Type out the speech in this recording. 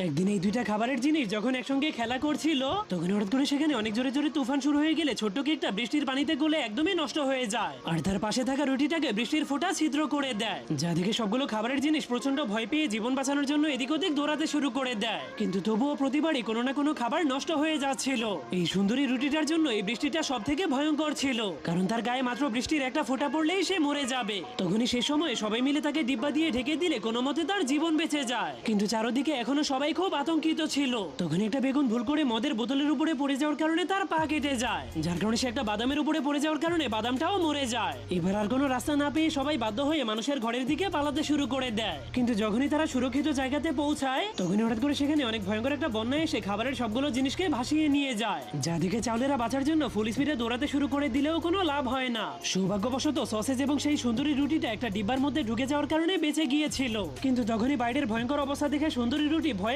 একদিন এই দুইটা খাবারের জিনিস যখন একসঙ্গে খেলা করছিল তখন হঠাৎ করে সেখানে অনেক জোরে জোরে তুফান শুরু হয়ে গেলে ছোট্ট কেকটা বৃষ্টির পানিতে গলে একদমই নষ্ট হয়ে যায় আর তার পাশে থাকা রুটিটাকে বৃষ্টির ফোঁটা ছিদ্র করে দেয়, যা দেখে সবগুলো খাবারের জিনিস প্রচন্ড ভয় পেয়ে জীবন বাঁচানোর জন্য এদিক ওদিক দৌড়াতে শুরু করে দেয়। কিন্তু তবুও প্রতিবারই কোনো না কোনো খাবার নষ্ট হয়ে যাচ্ছিল। এই সুন্দরী রুটিটার জন্য এই বৃষ্টিটা সব থেকে ভয়ঙ্কর ছিল, কারণ তার গায়ে মাত্র বৃষ্টির একটা ফোঁটা পড়লেই সে মরে যাবে। তখনই সে সময় সবাই মিলে তাকে ডিব্বা দিয়ে ঢেকে দিলে কোনো মতে তার জীবন বেঁচে যায়। কিন্তু চারদিকে এখনো সবাই খুব আতঙ্কিত ছিল। তখন একটা বেগুন ভুল করে মদের বোতলের উপরে পড়ে যাওয়ার কারণে তার পা কেটে যায়, যার কারণে সে একটা বাদামের উপরে পড়ে যাওয়ার কারণে বাদামটাও মরে যায়। এবার আর কোনো রাস্তা না পেয়ে সবাই বাধ্য হয়ে মানুষের ঘরের দিকে পালাতে শুরু করে দেয়। কিন্তু যখনই তারা সুরক্ষিত জায়গাতে পৌঁছায় তখনই হঠাৎ করে সেখানে অনেক ভয়ঙ্কর একটা বন্যা এসে খাবারের সবগুলো জিনিসকে ভাসিয়ে নিয়ে যায়, যা দেখে চাউলেরা বাঁচার জন্য ফুল স্পিডে দৌড়াতে শুরু করে দিলেও কোনো লাভ হয় না। সৌভাগ্যবশত সসেজ এবং সেই সুন্দরী রুটিটা একটা ডিব্বার মধ্যে ঢুকে যাওয়ার কারণে বেঁচে গিয়েছিল। কিন্তু যখনই বাইরের ভয়ঙ্কর অবস্থা দেখে সুন্দরী রুটি ভয়